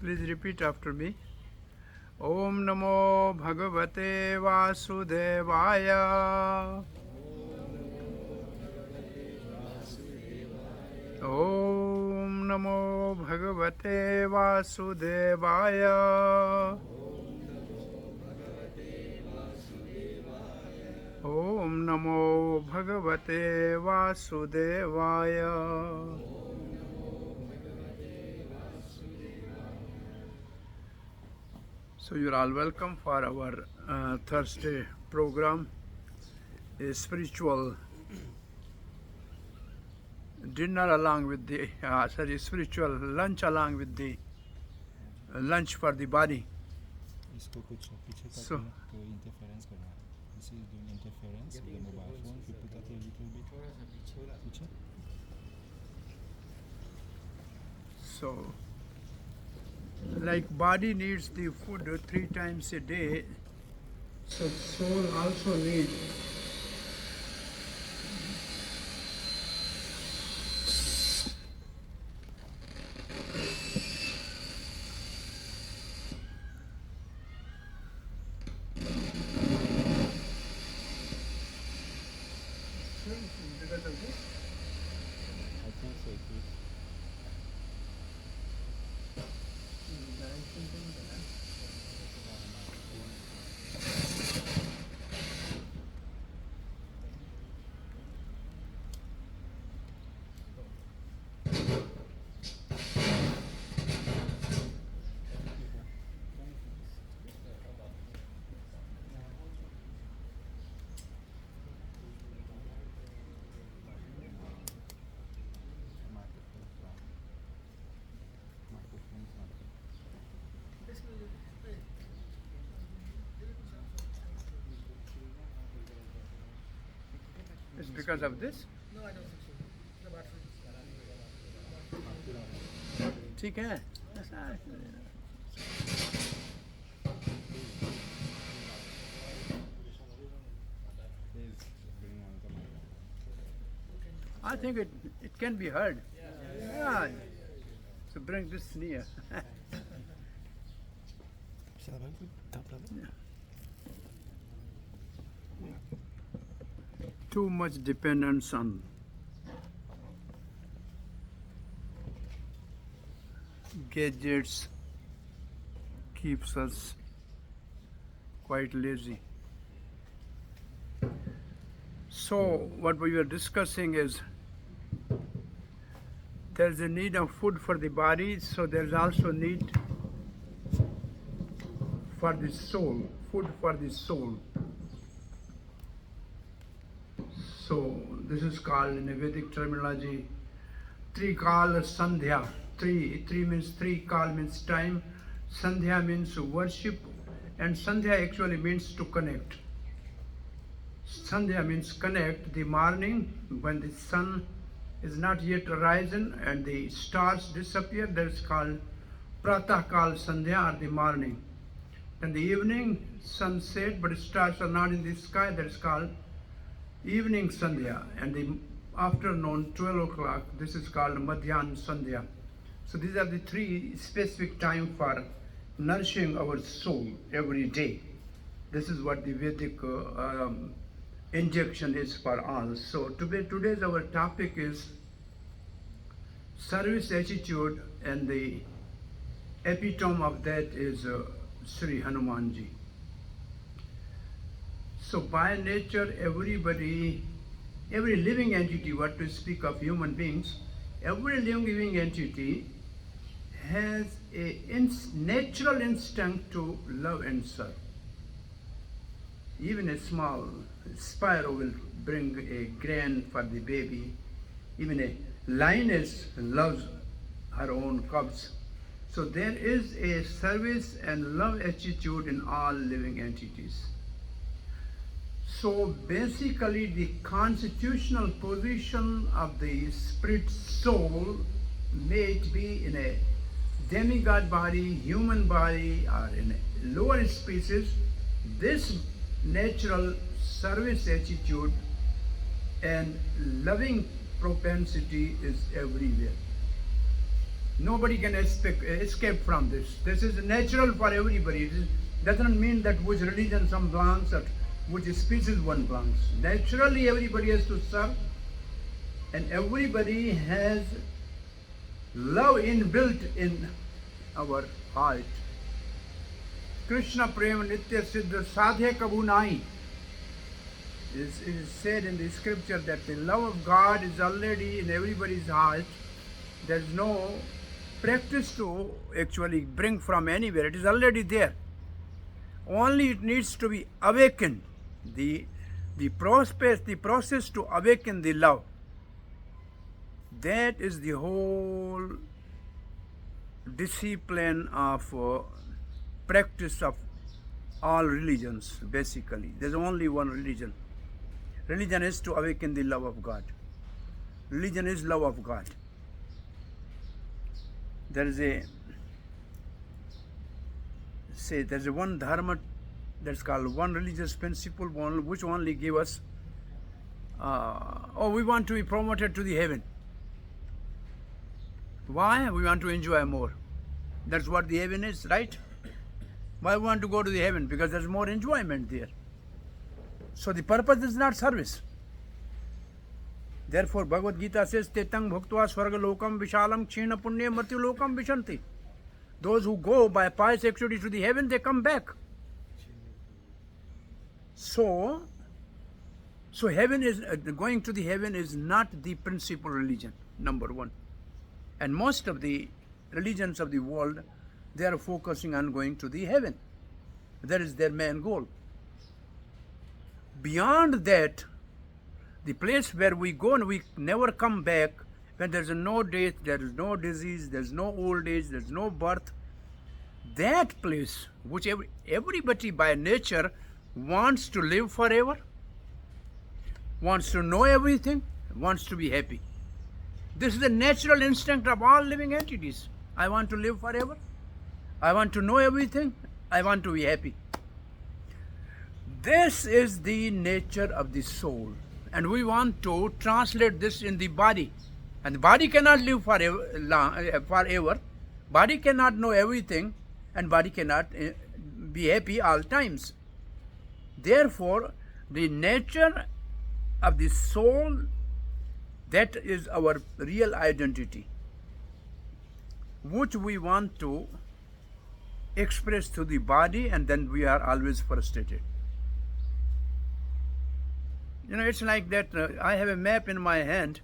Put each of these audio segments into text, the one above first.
Please repeat after me. Om Namo Bhagavate Vasudevaya. Om Namo Bhagavate Vasudevaya. Om Namo Bhagavate Vasudevaya. So you're all welcome for our Thursday program, a spiritual dinner along with the, spiritual lunch along with the lunch for the body. इसको कुछ पीछे करते So- हैं तो interference करना है. This is doing interference with the mobile phone. If you put that a little bit पीछे. So, like body needs the food 3 times a day, so soul also needs. Because of this? I think so. It is. It's because of this? No, I don't think so. The bathroom. ठीक है. Please bring one of the mic. I think it can be heard. Yeah. So bring this near. Too much dependence on gadgets keeps us quite lazy. So what we were discussing is there's a need of food for the body, so there's also need for the soul, food for the soul. So this is called in a Vedic terminology Trikala Sandhya. Three means three, kal means time, Sandhya means worship, and Sandhya actually means to connect. Sandhya means connect, the morning when the sun is not yet arisen and the stars disappear, that is called Pratah Kal Sandhya, or the morning. And the evening, sunset, but stars are not in the sky, that is called evening Sandhya. And the afternoon, 12 o'clock, this is called Madhyan Sandhya. So these are the three specific time for nourishing our soul every day. This is what the Vedic injection is for all. So today's our topic is service attitude, and the epitome of that is Sri Hanumanji. So by nature, every living entity, what to speak of human beings, every living entity has a natural instinct to love and serve. Even a small sparrow will bring a grain for the baby. Even a lioness loves her own cubs. So there is a service and love attitude in all living entities. So basically the constitutional position of the spirit soul, may it be in a demigod body, human body, or in a lower species, this natural service attitude and loving propensity is everywhere. Nobody can escape from this. This is natural for everybody. It doesn't mean that which religion some belongs or which species one belongs. Naturally, everybody has to serve, and everybody has love inbuilt in our heart. Krishna prema nitya siddha sadhe kabu nahi. It is said in the scripture that the love of God is already in everybody's heart. There is no practice to actually bring from anywhere. It is already there. Only it needs to be awakened. The process to awaken the love. That is the whole discipline of practice of all religions, basically. There's only one religion. Religion is to awaken the love of God. Religion is love of God. There's a one dharma that's called one religious principle which only give us we want to be promoted to the heaven. Why? We want to enjoy more. That's what the heaven is, right? Why we want to go to the heaven? Because there's more enjoyment there. So the purpose is not service. Therefore, Bhagavad Gita says, Tetang bhuktva swarga lokam vishalam kshina punya mrityu lokam vishanti. Those who go by pious activity to the heaven, they come back. So heaven is going to the heaven is not the principal religion, number one. And most of the religions of the world, they are focusing on going to the heaven. That is their main goal. Beyond that, the place where we go and we never come back, when there is no death, there is no disease, there is no old age, there is no birth, that place, which everybody by nature wants to live forever, wants to know everything, wants to be happy. This is the natural instinct of all living entities. I want to live forever. I want to know everything. I want to be happy. This is the nature of the soul. And we want to translate this in the body. And the body cannot live forever. Body cannot know everything. And body cannot be happy all times. Therefore, the nature of the soul, that is our real identity, which we want to express to the body, and then we are always frustrated. You know, it's like that. I have a map in my hand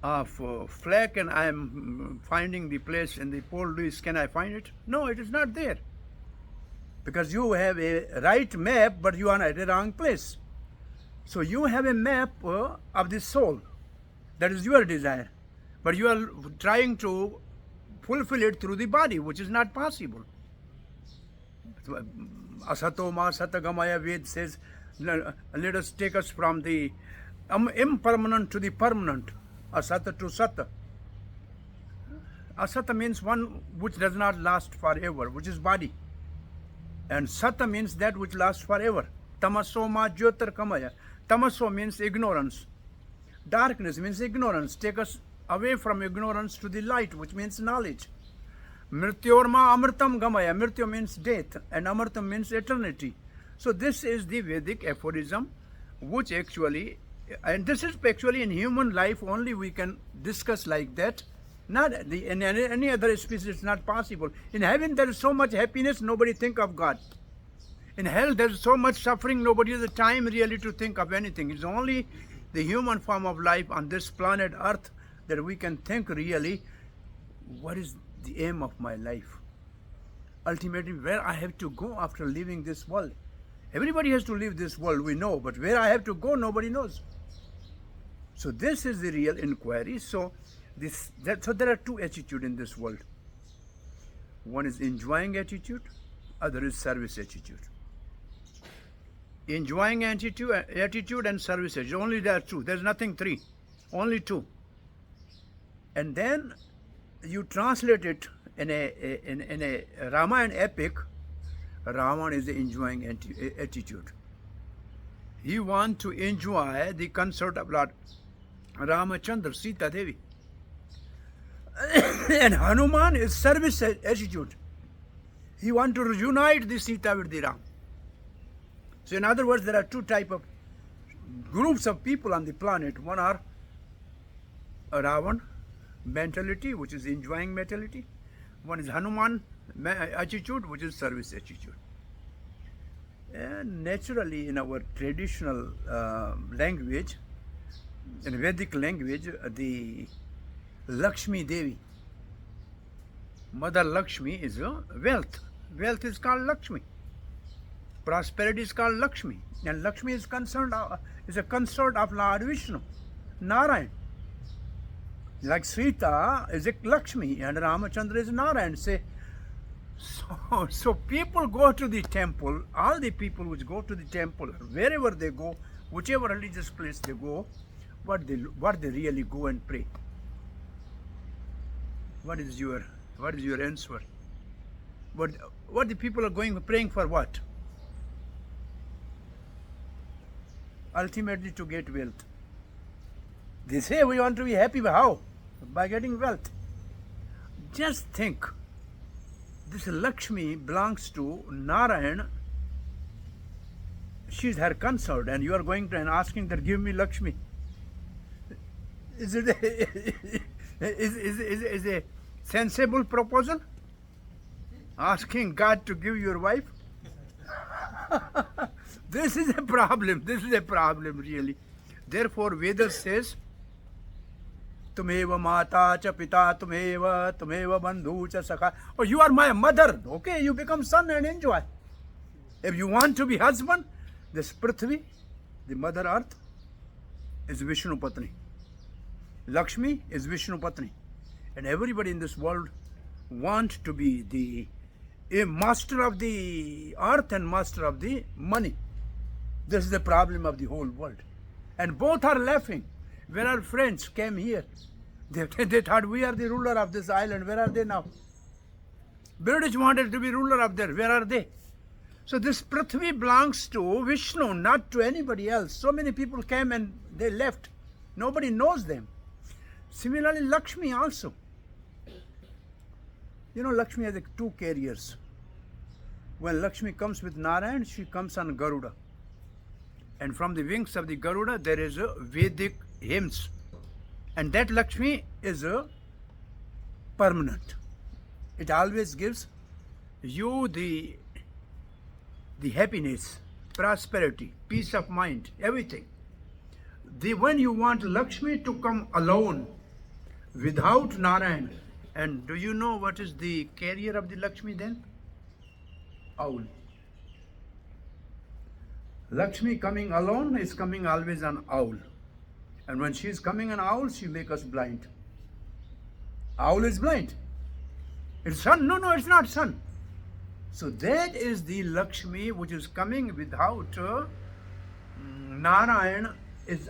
of flag, and I am finding the place in the Port Louis. Can I find it? No, it is not there. Because you have a right map, but you are at the wrong place. So you have a map of the soul. That is your desire. But you are trying to fulfill it through the body, which is not possible. Asato ma satagamaya Ved says, let us take us from the impermanent to the permanent. Asata to sata. Asata means one which does not last forever, which is body. And sata means that which lasts forever. Tamaso ma jyotirgamaya. Tamaso means ignorance. Darkness means ignorance. Take us away from ignorance to the light, which means knowledge. Mrityorma amritam gamaya. Mrityo means death, and amritam means eternity. So this is the Vedic aphorism, which actually, and this is actually in human life only we can discuss like that. Not in any other species it's not possible. In heaven there is so much happiness, nobody think of God. In hell there is so much suffering, nobody has the time really to think of anything. It's only the human form of life on this planet Earth that we can think really, what is the aim of my life? Ultimately, where I have to go after leaving this world. Everybody has to leave this world, we know, but where I have to go, nobody knows. So this is the real inquiry. So there are two attitudes in this world. One is enjoying attitude, other is service attitude. Enjoying attitude and service attitude, only there are two. There's nothing three, only two. And then you translate it in a Ramayana epic. Ravan is the enjoying attitude. He wants to enjoy the concert of Lord Ramachandra, Sita Devi. And Hanuman is service attitude. He want to unite the Sita with the Ram. So in other words, there are two type of groups of people on the planet. One are a Ravan mentality, which is enjoying mentality. One is Hanuman attitude, which is service attitude. And naturally, in our traditional language, in Vedic language, the Lakshmi Devi, Mother Lakshmi is wealth. Wealth is called Lakshmi. Prosperity is called Lakshmi. And Lakshmi is is a consort of Lord Vishnu, Narayan. Like Sita is a Lakshmi and Ramachandra is Narayan. So people go to the temple, all the people which go to the temple, wherever they go, whichever religious place they go, what they really go and pray. What is your answer? What the people are going praying for what? Ultimately to get wealth. They say we want to be happy, but how? By getting wealth. Just think, this Lakshmi belongs to Narayan. She's her consort, and you are going to and asking her, give me Lakshmi. Is it is a sensible proposal? Asking God to give your wife? This is a problem. This is a problem, really. Therefore, Vedas says, Tumeva mata cha pita tumeva bandhu cha sakha. Oh, you are my mother. Okay, you become son and enjoy. If you want to be husband, this Prithvi, the mother earth, is Vishnu Patni. Lakshmi is Vishnu Patni. And everybody in this world want to be a master of the earth and master of the money. This is the problem of the whole world. And both are laughing. When our friends came here, they thought we are the ruler of this island. Where are they now? British wanted to be ruler of there. Where are they? So this Prithvi belongs to Vishnu, not to anybody else. So many people came and they left. Nobody knows them. Similarly, Lakshmi also. You know, Lakshmi has two carriers. When Lakshmi comes with Narayan, she comes on Garuda. And from the wings of the Garuda, there is a Vedic hymns. And that Lakshmi is permanent. It always gives you the happiness, prosperity, peace of mind, everything. When you want Lakshmi to come alone, without Narayan, and do you know what is the carrier of the Lakshmi then? Owl. Lakshmi coming alone is coming always on owl. And when she is coming on owl, she makes us blind. Owl is blind. It's sun? No, it's not sun. So that is the Lakshmi which is coming without Narayan is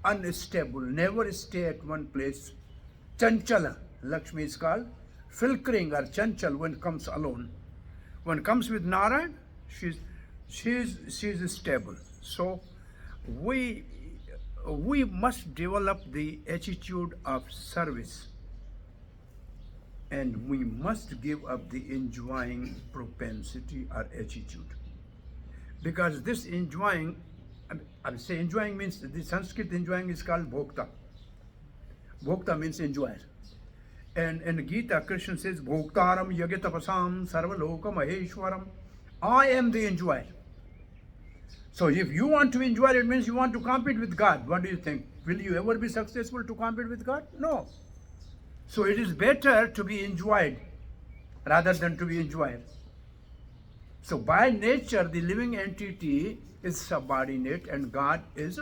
unstable, never stay at one place. Chanchala, Lakshmi is called, filtering or chanchal when comes alone. When comes with Narayan, she's stable. So we must develop the attitude of service, and we must give up the enjoying propensity or attitude, because this enjoying, I say enjoying means, the Sanskrit enjoying is called bhokta. Bhokta means enjoyer. And in Gita, Krishna says, Bhoktaram yagatapasam sarvaloka maheshwaram. I am the enjoyer. So if you want to enjoy, it means you want to compete with God. What do you think? Will you ever be successful to compete with God? No. So it is better to be enjoyed rather than to be enjoyed. So by nature, the living entity is subordinate and God is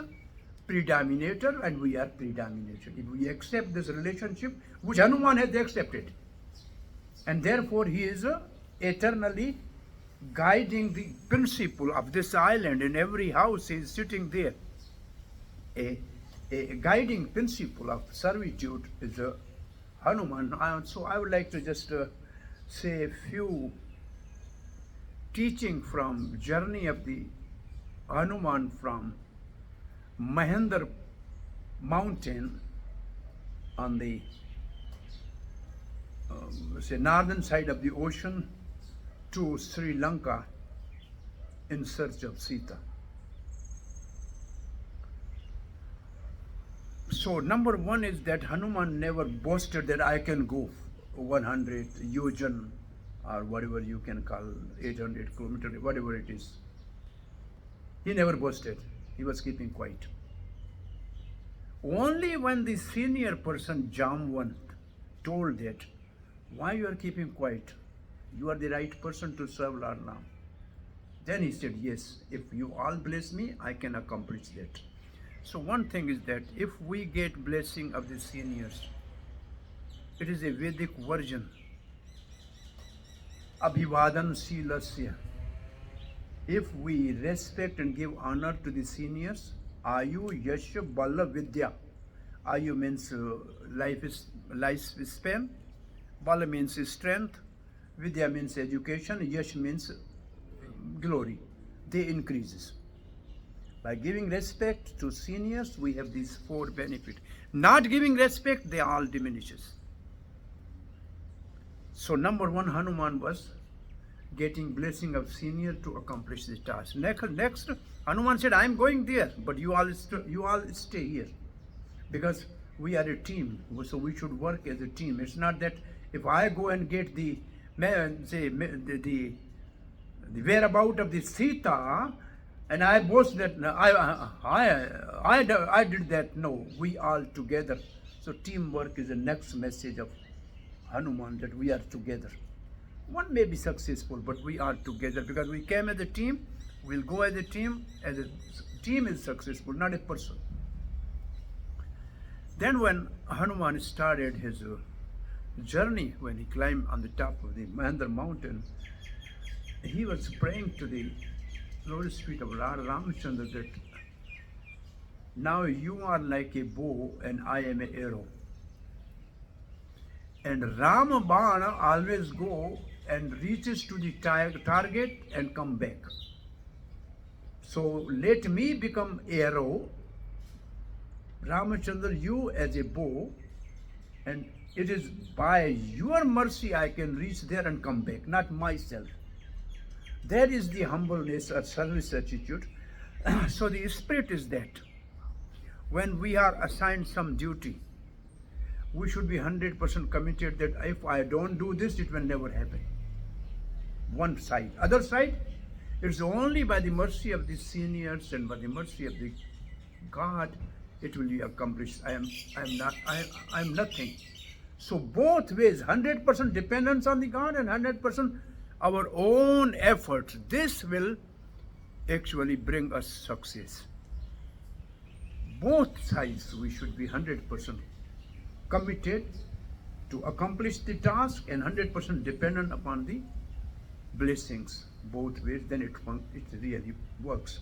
predominator and we are predominator. If we accept this relationship, which Hanuman has accepted, and therefore he is eternally guiding the principle of this island. In every house he is sitting there. A guiding principle of servitude is Hanuman. So I would like to just say a few teaching from journey of the Hanuman from Mahendra mountain on the say northern side of the ocean to Sri Lanka in search of Sita. So number one is that Hanuman never boasted that I can go 100 yojan or whatever you can call 800 kilometers, whatever it is. He never boasted. He was keeping quiet. Only when the senior person Jamwant told that, why you are keeping quiet? You are the right person to serve Lord Ram. Then he said, yes, if you all bless me, I can accomplish that. So one thing is that if we get blessing of the seniors, it is a Vedic version. Abhivadan Silasya. If we respect and give honor to the seniors, Ayu Yasha Bala Vidya. Ayu means lifespan. Bala means strength. Vidya means education. Yash means glory. They increases. By giving respect to seniors, we have these four benefits. Not giving respect, they all diminishes. So number one, Hanuman was getting blessing of senior to accomplish the task. Next, Hanuman said, I am going there, but you all stay here. Because we are a team, so we should work as a team. It's not that if I go and get the whereabout of the Sita, and I boast that I did that. No, we all together. So teamwork is the next message of Hanuman, that we are together. One may be successful, but we are together because we came as a team. We'll go as a team. As a team is successful, not a person. Then when Hanuman started his journey, when he climbed on the top of the Mahendra mountain, he was praying to the lotus feet of Lord Ramchandra that now you are like a bow and I am an arrow. And Ramabana always go and reaches to the target and come back. So let me become arrow, Ramachandra, you as a bow, and it is by your mercy I can reach there and come back, not myself. That is the humbleness or service attitude. So the spirit is that when we are assigned some duty, we should be 100% committed that if I don't do this, it will never happen. One side. Other side, it's only by the mercy of the seniors and by the mercy of the God, it will be accomplished. I am nothing. So both ways, 100% dependence on the God and 100% our own effort. This will actually bring us success. Both sides, we should be 100% committed to accomplish the task and 100% dependent upon the blessings. Both ways, then it really works.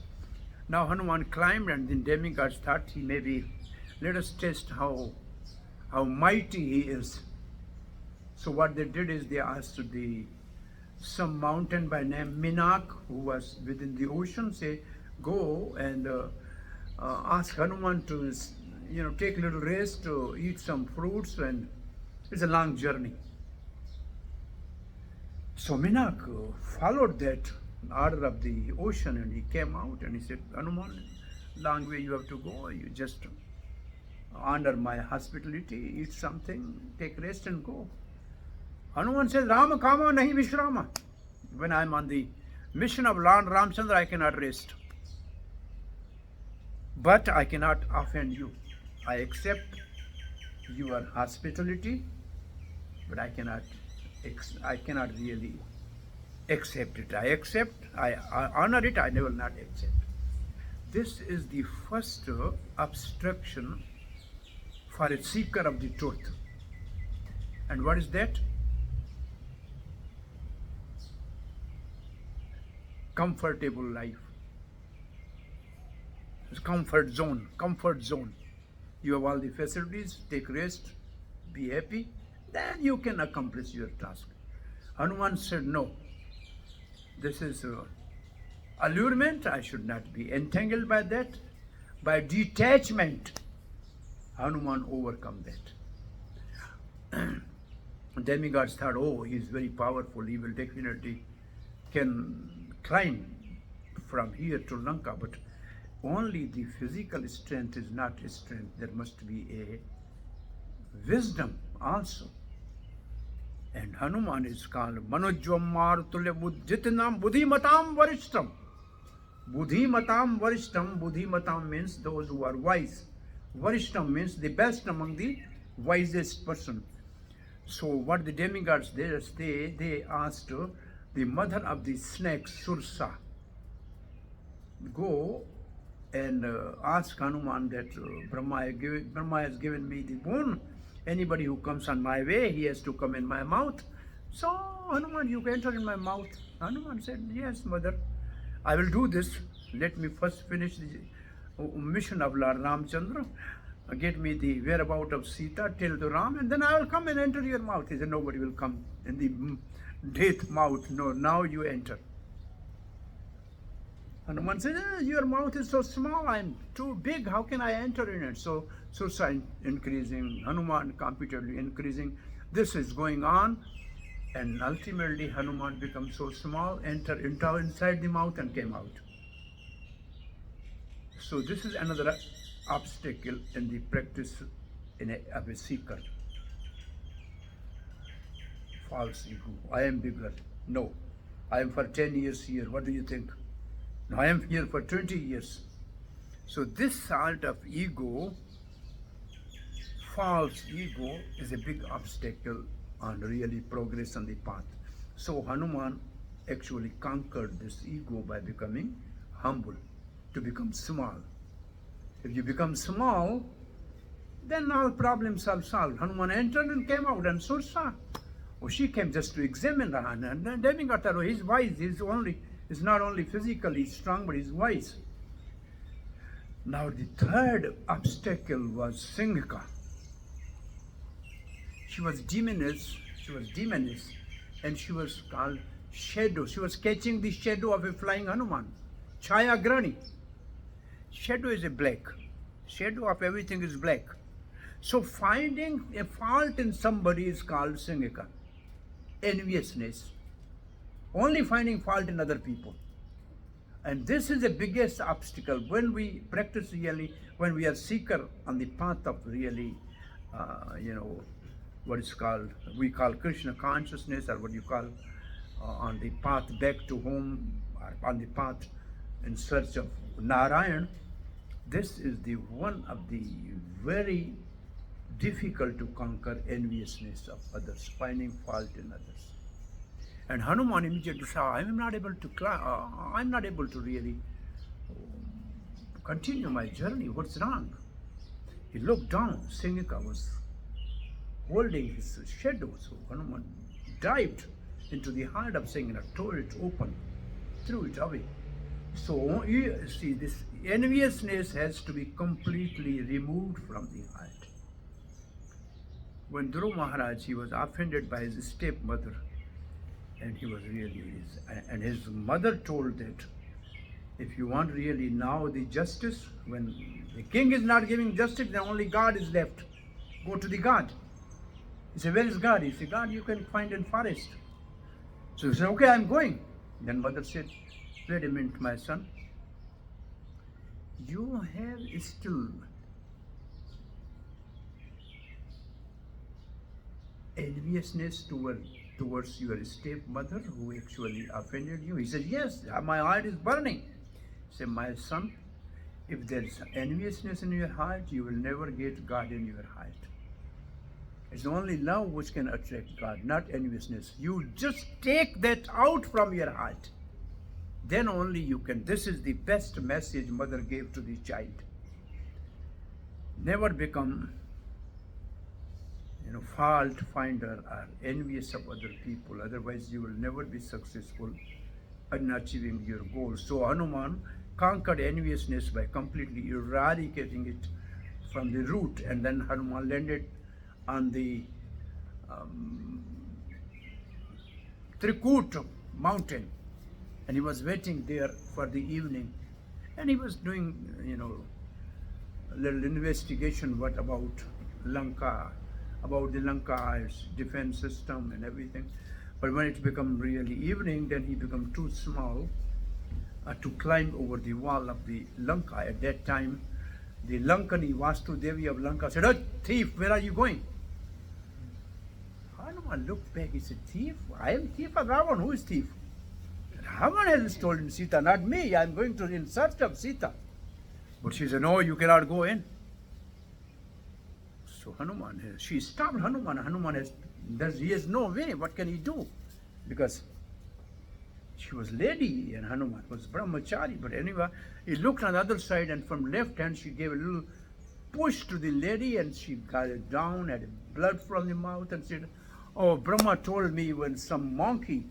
Now Hanuman climbed, and the demigods thought he maybe, let us test how mighty he is. So what they did is they asked some mountain by name Minak, who was within the ocean, say, go and ask Hanuman to take a little rest, to eat some fruits, and it's a long journey. So Minak followed that order of the ocean, and he came out and he said, Hanuman, long way you have to go, you just honor my hospitality, eat something, take rest and go. Hanuman says, Rama Kama Nahi Vishrama. When I am on the mission of Lord Ramchandra, I cannot rest. But I cannot offend you. I accept your hospitality, but I cannot really accept it. I accept, I honor it, I will not accept. This is the first obstruction for a seeker of the truth. And what is that? Comfortable life. It's comfort zone. You have all the facilities, take rest, be happy, then you can accomplish your task. Hanuman said, no, this is allurement, I should not be entangled by that. By detachment, Hanuman overcome that. demigods thought, oh, he's very powerful, he will definitely can climb from here to Lanka, but only the physical strength is not strength. There must be a wisdom also. And Hanuman is called Manojvamar Tulya Buddhitanam Buddhimatam Varishtam. Buddhimatam Varishtam. Buddhimatam means those who are wise. Varishtam means the best among the wisest person. So what the demigods they asked the mother of the snake Sursa, go and ask Hanuman that Brahma has given me the boon. Anybody who comes on my way, he has to come in my mouth. So Hanuman, you can enter in my mouth. Hanuman said, yes, mother, I will do this. Let me first finish the mission of Lord Ramchandra. Get me the whereabout of Sita, tell to Ram, and then I will come and enter your mouth. He said, nobody will come in the death mouth. No, now you enter. Hanuman said, your mouth is so small, I'm too big, how can I enter in it? So Sursa increasing, Hanuman competently increasing. This is going on, and ultimately Hanuman becomes so small, entered inside the mouth and came out. So this is another obstacle in the practice of a seeker. False ego. I am bigger. No. I am for 10 years here. What do you think? No, I am here for 20 years. So this sort of ego, false ego, is a big obstacle on really progress on the path. So Hanuman actually conquered this ego by becoming humble, to become small. If you become small, then all problems are solved. Hanuman entered and came out, and Sursa, she came just to examine Hanuman. And then demigod thought, oh, he's wise. He's not only physically strong, but he's wise. Now the third obstacle was Singhika. She was demoness, and she was called Shadow. She was catching the shadow of a flying Hanuman. Chaya Grani. Shadow is a black. Shadow of everything is black. So finding a fault in somebody is called Singhika. Enviousness. Only finding fault in other people. And this is the biggest obstacle when we practice really, when we are seeker on the path of really, what is called, we call Krishna consciousness, or what you call on the path back to home, or on the path in search of Narayan. This is the one of the very difficult to conquer enviousness of others, finding fault in others. And Hanuman immediately saw, I'm not able to really continue my journey. What's wrong? He looked down. Singhika was holding his shadow. So Hanuman dived into the heart of Singhika, tore it open, threw it away. So you see, this enviousness has to be completely removed from the heart. When Dhruv Maharaj, he was offended by his stepmother, and he was really, and his mother told that if you want really now the justice, when the king is not giving justice, then only God is left. Go to the God. He said, where is God? He said, God you can find in forest. So he said, okay, I'm going. Then mother said, wait a minute, my son. You have still enviousness towards your stepmother who actually offended you? He said, yes, my heart is burning. He said, my son, if there is enviousness in your heart, you will never get God in your heart. It's only love which can attract God, not enviousness. You just take that out from your heart. Then only you can. This is the best message mother gave to the child. Never become fault finder or envious of other people. Otherwise, you will never be successful in achieving your goals. So Hanuman conquered enviousness by completely eradicating it from the root. And then Hanuman landed on the Trikut mountain. And he was waiting there for the evening. And he was doing, a little investigation, what about Lanka, about the Lanka, its defense system and everything. But when it become really evening, then he become too small to climb over the wall of the Lanka. At that time, the Lankani Vastu Devi of Lanka said, "Oh, thief, where are you going?" Hanuman looked back. He said, "Thief? I am thief of Ravan. Who is thief?" Ravan has stolen Sita, not me. I am going to in search of Sita. But she said, "No, you cannot go in." So Hanuman, she stopped Hanuman. Hanuman he has no way. What can he do? Because she was lady and Hanuman was brahmachari. But anyway, he looked on the other side and from left hand she gave a little push to the lady and she got it down, had blood from the mouth and said, "Oh, Brahma told me when some monkey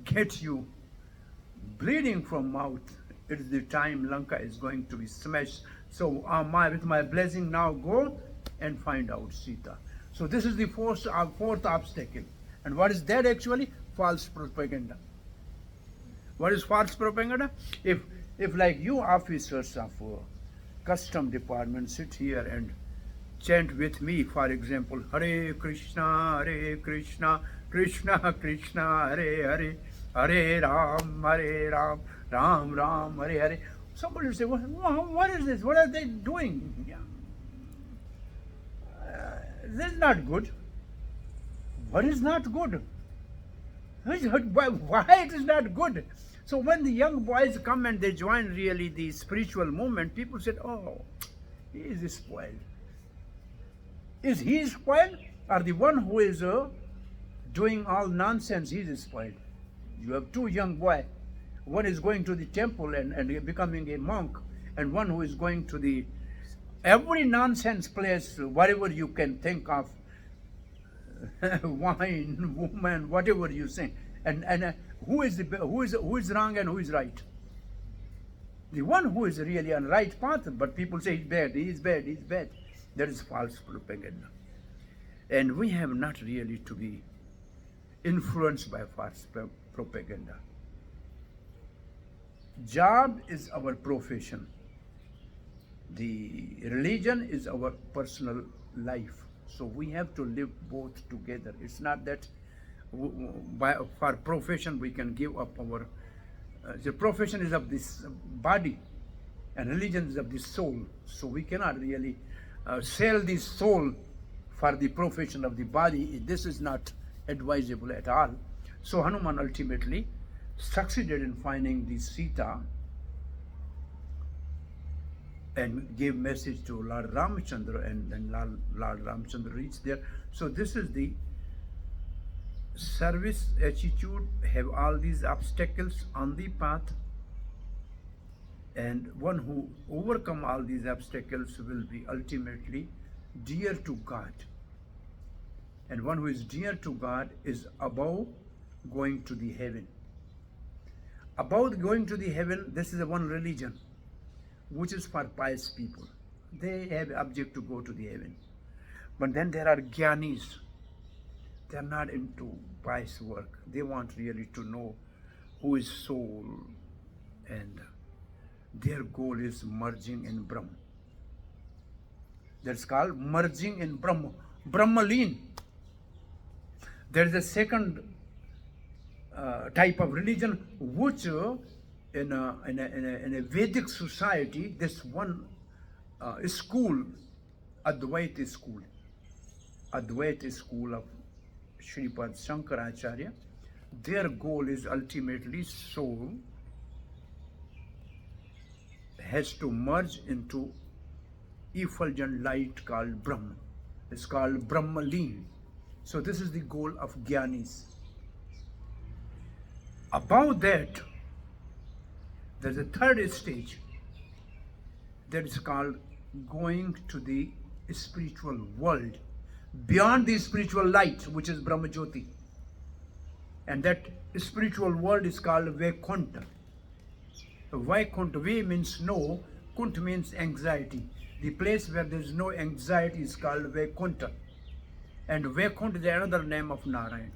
gets you bleeding from mouth, it is the time Lanka is going to be smashed. So with my blessing now go and find out Sita." So this is the fourth obstacle. And what is that actually? False propaganda. What is false propaganda? If like you officers of custom department sit here and chant with me, for example, Hare Krishna, Krishna Krishna, Hare Hare, Hare Ram, Ram Ram, Hare Hare. Somebody will say, what is this? What are they doing? This is not good. What is not good? Why it is not good? So when the young boys come and they join really the spiritual movement, people said, "Oh, he is spoiled." Is he spoiled? Or the one who is doing all nonsense, he is spoiled? You have two young boys. One is going to the temple and becoming a monk, and one who is going to the every nonsense place, whatever you can think of, wine, woman, whatever you say. And who is wrong and who is right? The one who is really on right path, but people say he's bad, he's bad, he's bad. That is false propaganda. And we have not really to be influenced by false propaganda. Job is our profession. The religion is our personal life. So we have to live both together. It's not that for profession we can give up our... the profession is of this body and religion is of the soul. So we cannot really sell the soul for the profession of the body. This is not advisable at all. So Hanuman ultimately succeeded in finding the Sita and gave message to Lord Ramchandra, and Lord Ramchandra reached there. So this is the service attitude, have all these obstacles on the path, and one who overcome all these obstacles will be ultimately dear to God. And one who is dear to God is above going to the heaven. About going to the heaven, this is the one religion which is for pious people. They have object to go to the heaven. But then there are jnanis. They are not into pious work. They want really to know who is soul, and their goal is merging in Brahma. That's called merging in Brahma. Brahmaleen. There is a second type of religion which in a Vedic society, this one school, Advaita school of Shripad Shankaracharya, their goal is ultimately soul has to merge into effulgent light called Brahma. It's called Brahmaleen. So this is the goal of Jnanis. Above that, there's a third stage that is called going to the spiritual world, beyond the spiritual light, which is Brahmajyoti. And that spiritual world is called Vaikuntha. Vaikuntha, V means no, Kuntha means anxiety. The place where there is no anxiety is called Vaikuntha. And Vaikuntha is another name of Narayan.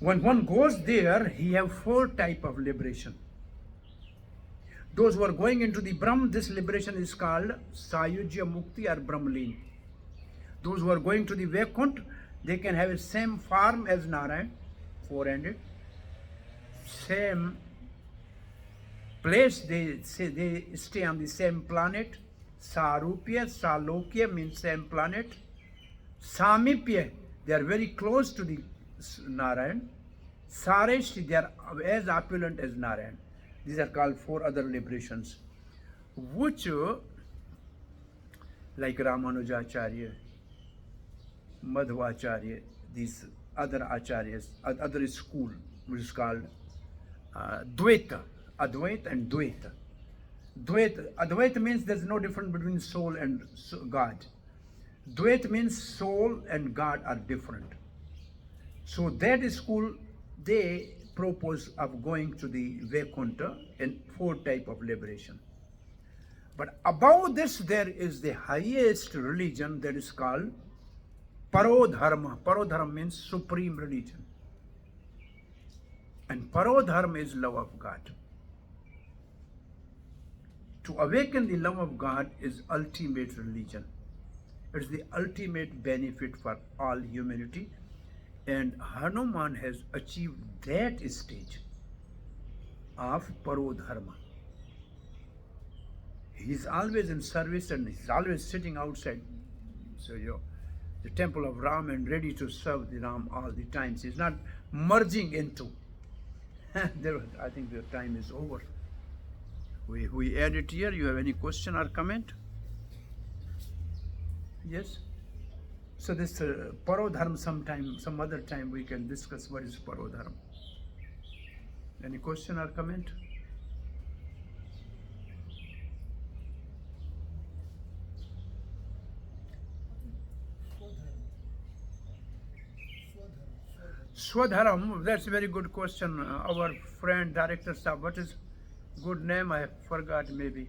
When one goes there, he have 4 types of liberation. Those who are going into the Brahm, this liberation is called Sayujya Mukti or Brahmalin. Those who are going to the Vaikunt, they can have the same form as Narayan, four-handed, same place, they stay on the same planet. Sarupya, Salokya means same planet. Samipya, they are very close to the Narayan. Sareshti, they are as opulent as Narayan. These are called four other liberations, which like Ramanujacharya, Madhvacharya, these other acharyas, other school, which is called Dvaita, Advaita and Dvaita. Advaita means there's no difference between soul and God. Dvaita means soul and God are different. So that school, they propose of going to the Vaikuntha in four type of liberation. But above this, there is the highest religion that is called Parodharma. Parodharma means supreme religion. And Parodharma is love of God. To awaken the love of God is ultimate religion. It's the ultimate benefit for all humanity. And Hanuman has achieved that stage of Parodharma. He's always in service and he's always sitting outside. So the temple of Ram and ready to serve the Ram all the times. He's not merging into. I think the time is over. We add it here. You have any question or comment? Yes? So this Parodharma some other time we can discuss what is Parodharma. Any question or comment? Swadharam, that's a very good question. Our friend, Director Sahab, what is good name? I forgot maybe.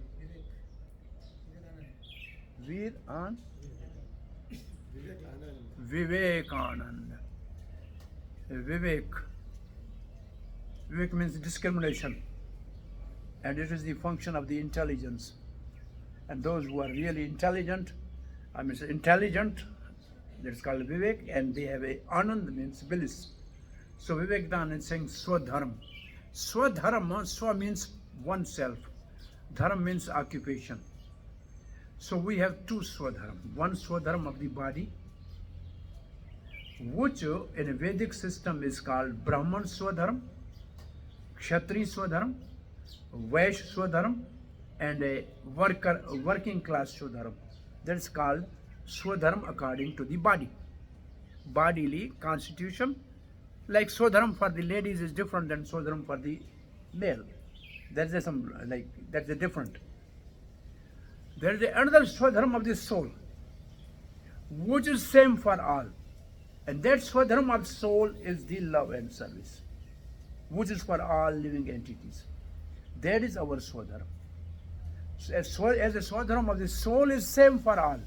Veer and Vivekanand. Vivek. Vivek means discrimination. And it is the function of the intelligence. And those who are really intelligent, that's called Vivek, and they have a Anand means bliss. So Vivekanand is saying Swadharma. Swadharma, Swa means oneself. Dharma means occupation. So we have two Swadharma. One Swadharma of the body, which in a Vedic system is called Brahman Swadharma, Kshatriya Swadharma, Vaishya Swadharma, and a working class Swadharma. That's called Swadharma according to the body. Bodily constitution, like Swadharma for the ladies is different than Swadharma for the male. That's a different. There is another Swadharma of the soul, which is same for all. And that Swadharma of soul is the love and service, which is for all living entities. That is our Swadharma. So as the Swadharma of the soul is same for all,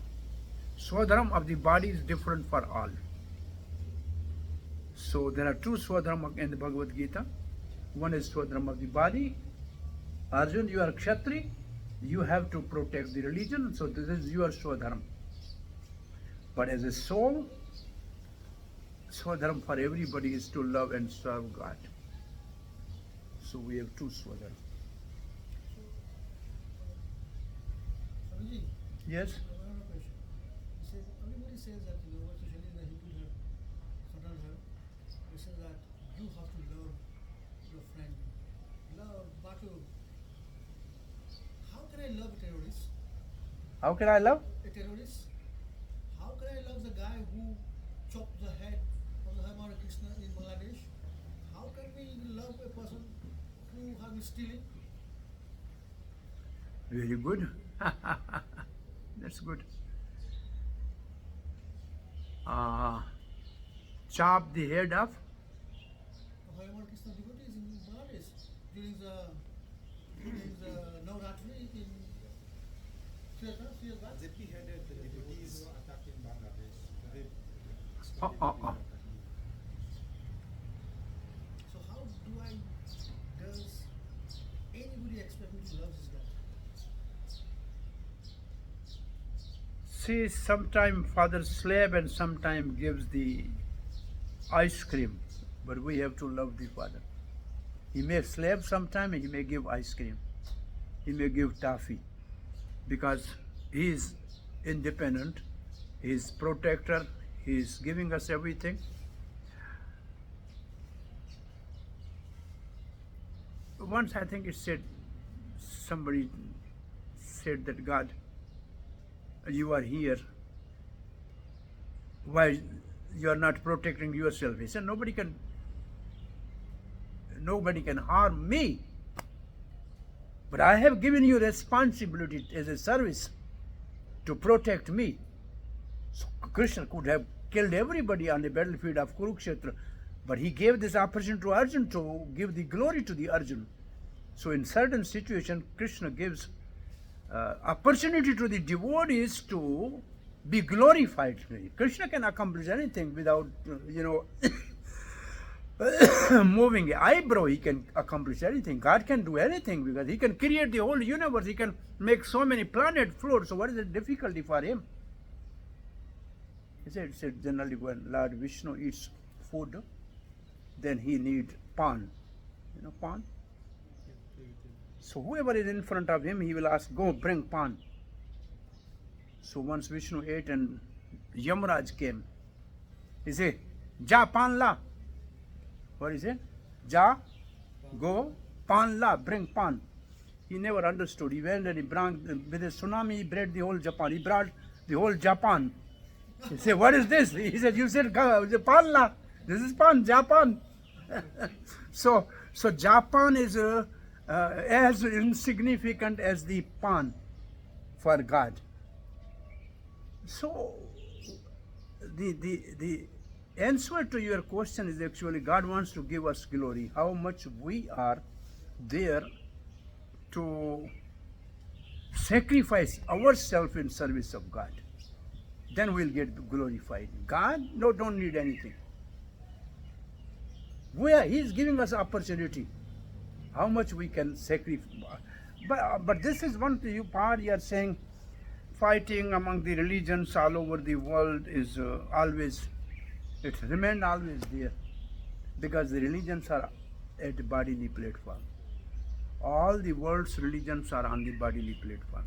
Swadharma of the body is different for all. So there are two Swadharma in the Bhagavad Gita. One is Swadharma of the body. Arjun, you are Kshatri. You have to protect the religion. So this is your Swadharma. But as a soul, Swadharma for everybody is to love and serve God. So we have two Swadharma. Swamiji, Yes? I have a question. He says, everybody says that, especially in the Hindu dharma, Sanatan dharma, they say that you have to love your friend. Love Batu. How can I love a terrorist? How can I love? A terrorist? How can I love the guy who chopped the head of the Hare Krishna in Bangladesh? How can we love a person who has been stealing? Very good. That's good. Chop the head of? Hare Krishna devotees in Bangladesh during the Navratri in 3 years back. ZP headed the devotees attacked in Bangladesh. So how does anybody expect me to love this guy? see, sometime father slap and sometime gives the ice cream, but we have to love the father. He may slap sometime and he may give ice cream. He may give toffee because he is independent, he is protector, he is giving us everything. Once I think it said, somebody said that God, you are here, why you are not protecting yourself? He said nobody can harm me, but I have given you responsibility as a service to protect me. So Krishna could have killed everybody on the battlefield of Kurukshetra, but he gave this opportunity to Arjun to give the glory to the Arjun. So in certain situation, Krishna gives opportunity to the devotees to be glorified. Krishna can accomplish anything without, moving an eyebrow. He can accomplish anything. God can do anything because he can create the whole universe. He can make so many planets float. So what is the difficulty for him? He said generally when Lord Vishnu eats food, then he needs pan. You know pan? So whoever is in front of him, he will ask, go bring pan. So once Vishnu ate and Yamraj came, he said, Ja pan la. What is it? Ja, go, pan la, bring pan. He never understood. He went and he brought, with a tsunami, he brought the whole Japan. He brought the whole Japan. He said, what is this? He said, you said pan la. This is pan, Japan. So Japan is as insignificant as the pan for God. So the answer to your question is actually God wants to give us glory. How much we are there to sacrifice ourselves in service of God. Then we'll get glorified. God don't need anything. He is giving us opportunity. How much we can sacrifice. But this is one part you are saying, fighting among the religions all over the world is it remained always there, because the religions are at the bodily platform. All the world's religions are on the bodily platform.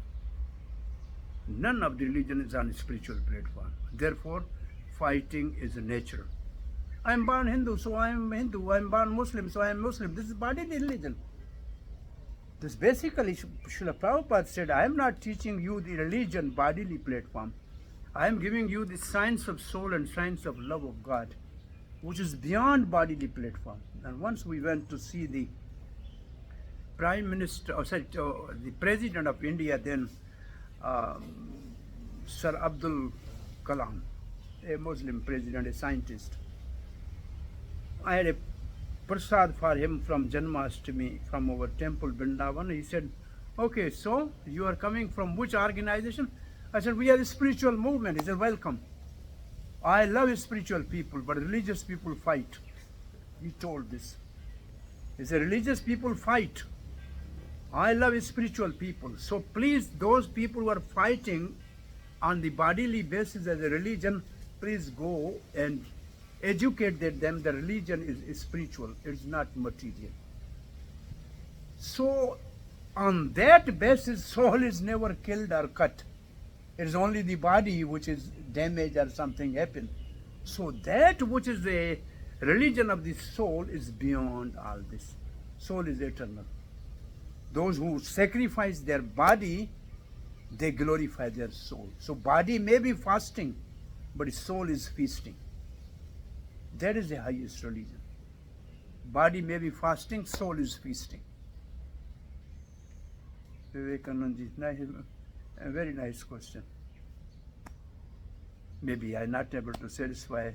None of the religion is on the spiritual platform. Therefore, fighting is natural. I am born Hindu, so I am Hindu. I am born Muslim, so I am Muslim. This is bodily religion. This basically, Srila Prabhupada said, I am not teaching you the religion bodily platform. I am giving you the science of soul and science of love of God, which is beyond bodily platform. And once we went to see the Prime Minister, the President of India then, Sir Abdul Kalam, a Muslim president, a scientist. I had a prasad for him from Janmashtami, from our temple Vrindavan. He said, okay, so you are coming from which organization? I said, we are a spiritual movement. He said, welcome. I love spiritual people, but religious people fight. He told this. He said, religious people fight. I love spiritual people. So please, those people who are fighting on the bodily basis as a religion, please go and educate them. The religion is spiritual. It's not material. So on that basis, soul is never killed or cut. It is only the body which is damaged or something happened. So that which is the religion of the soul is beyond all this. Soul is eternal. Those who sacrifice their body, they glorify their soul. So body may be fasting, but soul is feasting. That is the highest religion. Body may be fasting, soul is feasting. Vivekananda, a very nice question. Maybe I am not able to satisfy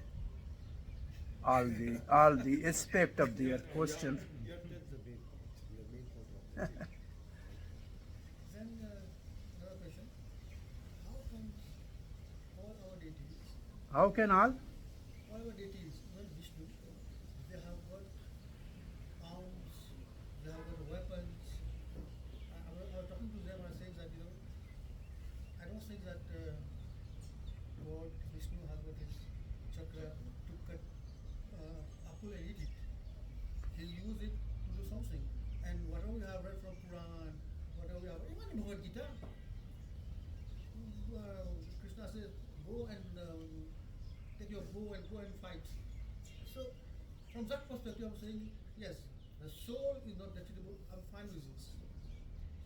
all the aspect of their question. Then another question: how come all our deities, How can all? all our deities, even Vishnu, they have got arms, they have got weapons. I was talking to them and saying that I don't think that God, Vishnu has got his chakra to cut apple and eat it. He'll use it to do something. And whatever we have read from Quran, whatever we have, even in Bhagavad Gita, Krishna says, go and take your bow and go and fight. So, from that perspective, I'm saying, yes, the soul is not detectable. I'm fine with this.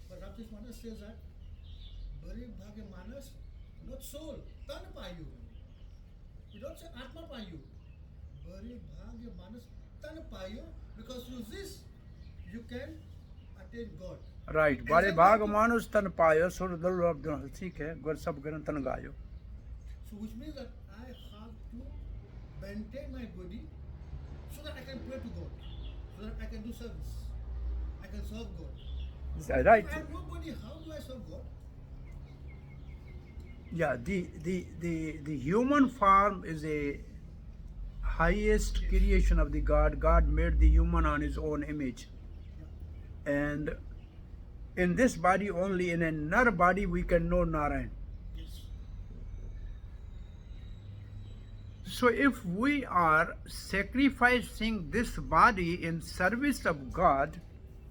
But Ramchis Manas says that, Bari Bhagya Manas, not soul, Tan Payu. You don't say Atma Payu. Bari Bhagya Manas, Tan Payu, because through this, you can attain God. Right बारे भाग मानुष तन पायो सुर दुर्लभ गुण ठीक है गुर सब गुण तन गायो. So which means that I have to maintain my body so that I can pray to God, so that I can do service, I can serve God. Right. If I have no body, how do I serve God? Yeah, the human form is a highest creation of the God. God made the human on his own image. And in this body only, in another body, we can know Narayan. Yes. So if we are sacrificing this body in service of God,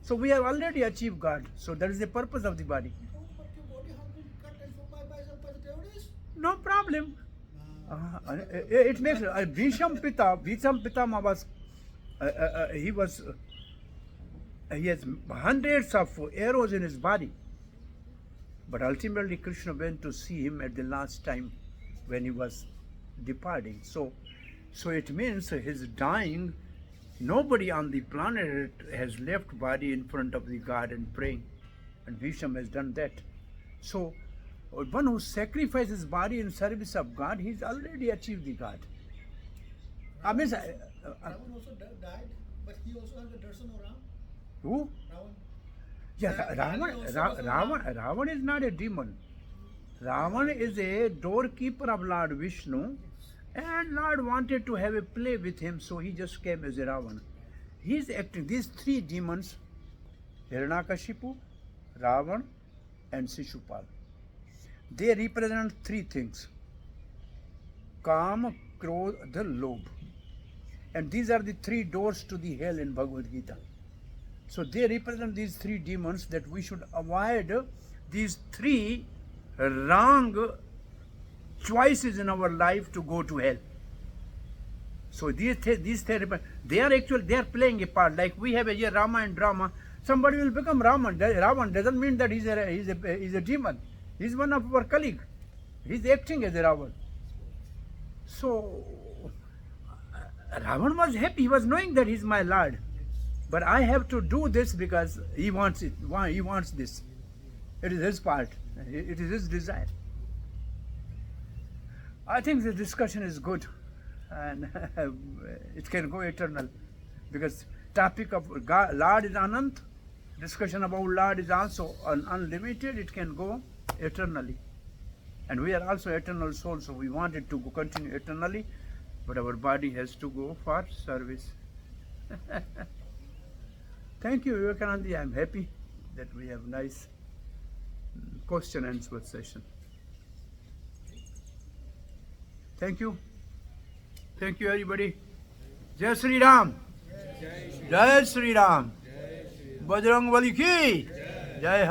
so we have already achieved God. So that is the purpose of the body. No, but your body has been cut and so by the terrorists. No problem. It makes Bhisham Pitama was he has hundreds of arrows in his body, but ultimately Krishna went to see him at the last time when he was departing. So it means his dying, nobody on the planet has left body in front of the God and praying, and Bhisham has done that. So one who sacrifices body in service of God, he's already achieved the God. I mean, Ravan also died, but he also had the darshan of Ram. who? Ravan. Yes, Ravan is not a demon. Ravan is a doorkeeper of Lord Vishnu, and Lord wanted to have a play with him, so he just came as a Ravan. He's acting, these three demons, Hiranyakashipu, Ravan, and Shishupal. They represent three things: Kam, Krodh, Lobh. And these are the three doors to the hell in Bhagavad Gita. So they represent these three demons, that we should avoid these three wrong choices in our life to go to hell. So these they are playing a part. Like we have a Rama and drama. Somebody will become Raman. Ravan doesn't mean that he's a demon. He's one of our colleagues. He's acting as a Ravan. So Ravan was happy. He was knowing that he's my Lord. But I have to do this because he wants it. Why? He wants this. It is his part. It is his desire. I think the discussion is good, and it can go eternal, because topic of God, Lord is Anant. Discussion about Lord is also unlimited. It can go eternally, and we are also eternal souls, so we want it to continue eternally, but our body has to go for service. Thank you, Vivekanandi. I am happy that we have nice question and answer session. Thank you. Thank you, everybody. Jai Sri Ram. Jai Sri Ram. Bajrang Bali ki. Jai